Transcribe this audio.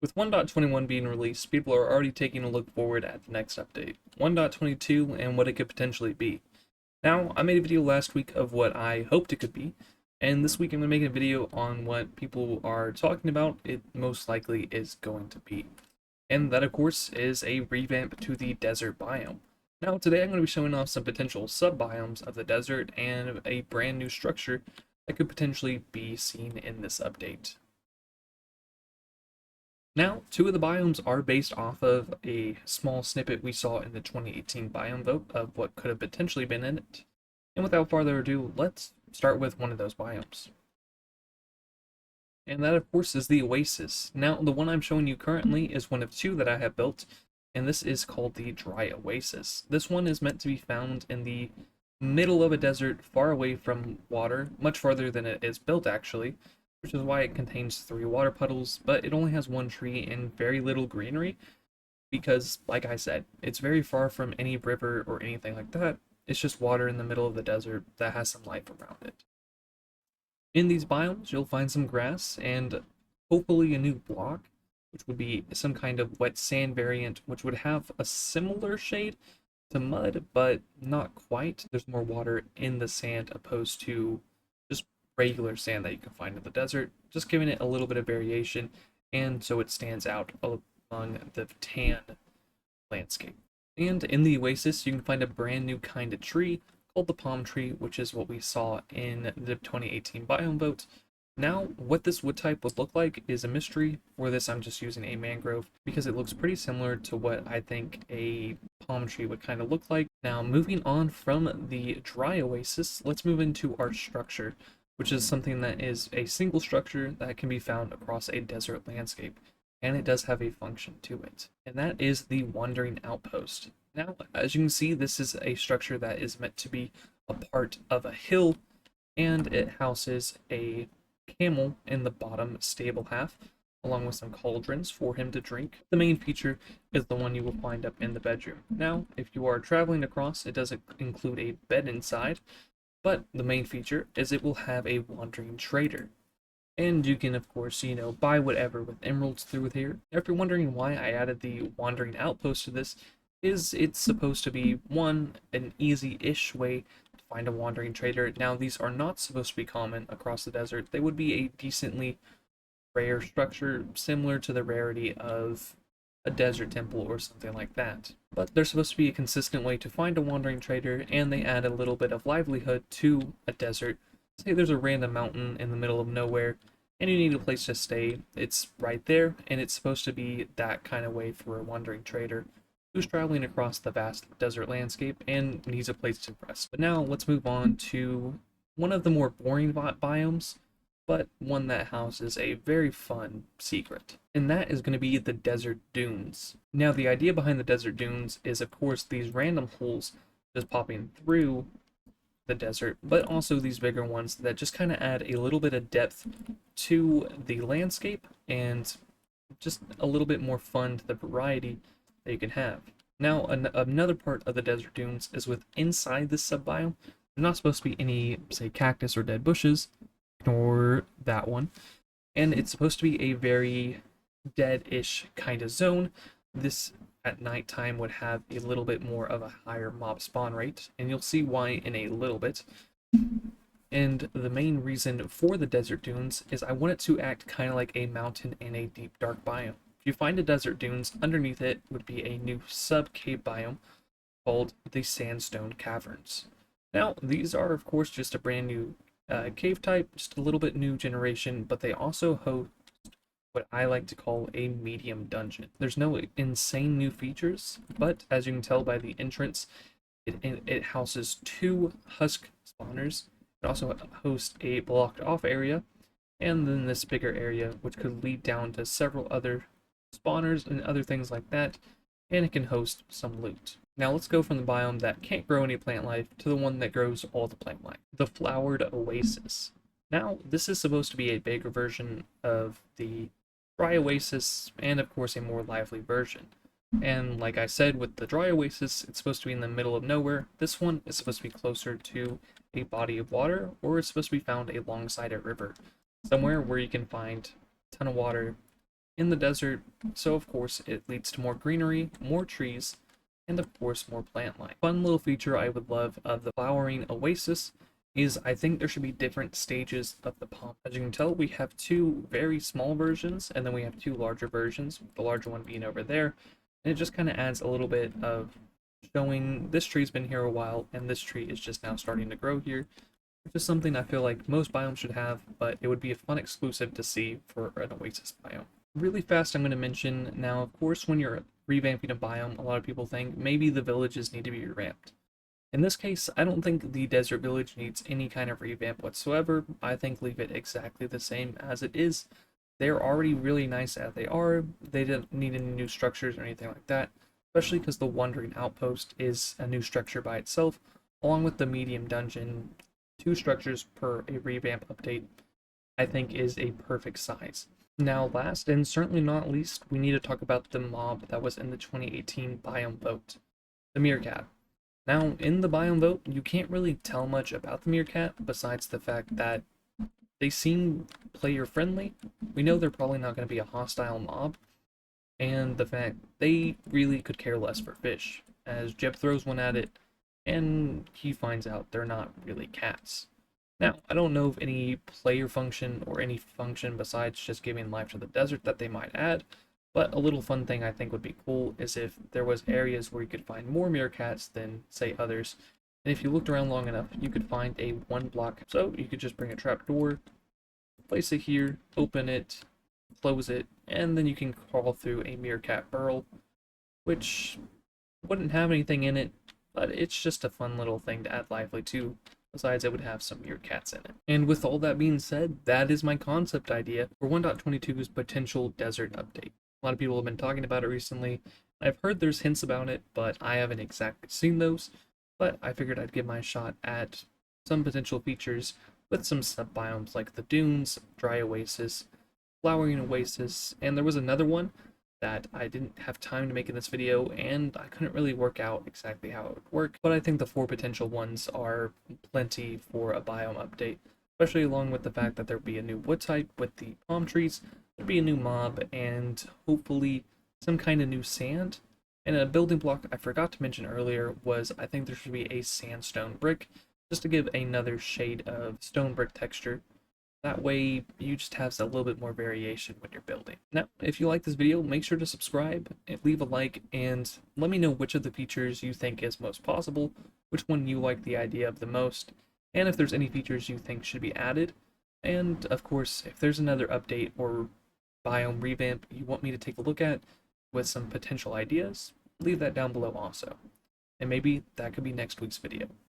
With 1.21 being released, people are already taking a look forward at the next update, 1.22, and what it could potentially be. Now, I made a video last week of what I hoped it could be, and this week I'm going to make a video on what people are talking about it most likely is going to be. And that, of course, is a revamp to the desert biome. Now, today I'm going to be showing off some potential sub-biomes of the desert and a brand new structure that could potentially be seen in this update. Now, two of the biomes are based off of a small snippet we saw in the 2018 biome vote of what could have potentially been in it. And without further ado, let's start with one of those biomes. And that, of course, is the oasis. Now, the one I'm showing you currently is one of two that I have built, and this is called the dry oasis. This one is meant to be found in the middle of a desert, far away from water, much farther than it is built actually, which is why it contains 3 water puddles, but it only has 1 tree and very little greenery, because, like I said, it's very far from any river or anything like that. It's just water in the middle of the desert that has some life around it. In these biomes, you'll find some grass and hopefully a new block, which would be some kind of wet sand variant, which would have a similar shade to mud, but not quite. There's more water in the sand opposed to just regular sand that you can find in the desert, just giving it a little bit of variation, and so it stands out among the tan landscape. And in the oasis, you can find a brand new kind of tree called the palm tree, which is what we saw in the 2018 biome vote. Now, what this wood type would look like is a mystery. For this, I'm just using a mangrove because it looks pretty similar to what I think a palm tree would kind of look like. Now, moving on from the dry oasis, let's move into our structure, which is something that is a single structure that can be found across a desert landscape, and it does have a function to it, and that is the wandering outpost. Now, as you can see, this is a structure that is meant to be a part of a hill, and it houses a camel in the bottom stable half, along with some cauldrons for him to drink. The main feature is the one you will find up in the bedroom. Now, if you are traveling across, it doesn't include a bed inside, but the main feature is it will have a wandering trader. And you can, of course, buy whatever with emeralds through here. If you're wondering why I added the wandering outpost to this, is it's supposed to be, one, an easy-ish way to find a wandering trader. Now, these are not supposed to be common across the desert. They would be a decently rare structure, similar to the rarity of a desert temple or something like that. But they're supposed to be a consistent way to find a wandering trader, and they add a little bit of livelihood to a desert. Say there's a random mountain in the middle of nowhere, and you need a place to stay. It's right there, and it's supposed to be that kind of way for a wandering trader who's traveling across the vast desert landscape and needs a place to rest. But now let's move on to one of the more boring biomes, but one that houses a very fun secret, and that is going to be the desert dunes. Now, the idea behind the desert dunes is, of course, these random holes just popping through the desert, but also these bigger ones that just kind of add a little bit of depth to the landscape and just a little bit more fun to the variety that you can have. Now, another part of the desert dunes is with inside this sub-biome. There's not supposed to be any, say, cactus or dead bushes, ignore that one, and it's supposed to be a very dead-ish kind of zone. This at nighttime would have a little bit more of a higher mob spawn rate, and you'll see why in a little bit. And the main reason for the desert dunes is I want it to act kind of like a mountain in a deep dark biome. If you find a desert dunes, underneath it would be a new sub-cave biome called the Sandstone caverns. Now, these are, of course, just a brand new cave type, just a little bit new generation, but they also host what I like to call a medium dungeon. There's no insane new features, but as you can tell by the entrance, it houses 2 husk spawners. It also hosts a blocked off area, and then this bigger area, which could lead down to several other spawners and other things like that, and it can host some loot. Now let's go from the biome that can't grow any plant life to the one that grows all the plant life, the flowered oasis. Now, this is supposed to be a bigger version of the dry oasis, and of course a more lively version. And like I said, with the dry oasis, it's supposed to be in the middle of nowhere. This one is supposed to be closer to a body of water, or it's supposed to be found alongside a river, somewhere where you can find a ton of water in the desert, so of course it leads to more greenery, more trees, and of course more plant life. Fun little feature I would love of the flowering oasis is I think there should be different stages of the palm. As you can tell, we have two very small versions, and then we have two larger versions, the larger one being over there, and it just kind of adds a little bit of showing this tree's been here a while, and this tree is just now starting to grow here, which is something I feel like most biomes should have, but it would be a fun exclusive to see for an oasis biome. Really fast, I'm going to mention now, of course, when you're revamping a biome, a lot of people think maybe the villages need to be revamped. In this case, I don't think the desert village needs any kind of revamp whatsoever. I think leave it exactly the same as it is. They're already really nice as they are. They don't need any new structures or anything like that, especially because the Wandering Outpost is a new structure by itself, along with the medium dungeon. Two structures per a revamp update, I think, is a perfect size. Now, last and certainly not least, we need to talk about the mob that was in the 2018 biome vote, the Meerkat. Now, in the biome vote, you can't really tell much about the Meerkat besides the fact that they seem player friendly. We know they're probably not going to be a hostile mob, and the fact they really could care less for fish, as Jeb throws one at it, and he finds out they're not really cats. Now, I don't know of any player function or any function besides just giving life to the desert that they might add, but a little fun thing I think would be cool is if there was areas where you could find more meerkats than, say, others, and if you looked around long enough, you could find a one block, so you could just bring a trap door, place it here, open it, close it, and then you can crawl through a meerkat burrow, which wouldn't have anything in it, but it's just a fun little thing to add lively to. Besides, it would have some meerkats in it. And with all that being said, that is my concept idea for 1.22's potential desert update. A lot of people have been talking about it recently. I've heard there's hints about it, but I haven't exactly seen those. But I figured I'd give my shot at some potential features with some sub-biomes like the dunes, dry oasis, flowering oasis, and there was another one that I didn't have time to make in this video, and I couldn't really work out exactly how it would work, but I think the four potential ones are plenty for a biome update, especially along with the fact that there'd be a new wood type with the palm trees, there'd be a new mob, and hopefully some kind of new sand. And a building block I forgot to mention earlier was I think there should be a sandstone brick, just to give another shade of stone brick texture. That way, you just have a little bit more variation when you're building. Now, if you like this video, make sure to subscribe, and leave a like, and let me know which of the features you think is most possible, which one you like the idea of the most, and if there's any features you think should be added. And, of course, if there's another update or biome revamp you want me to take a look at with some potential ideas, leave that down below also. And maybe that could be next week's video.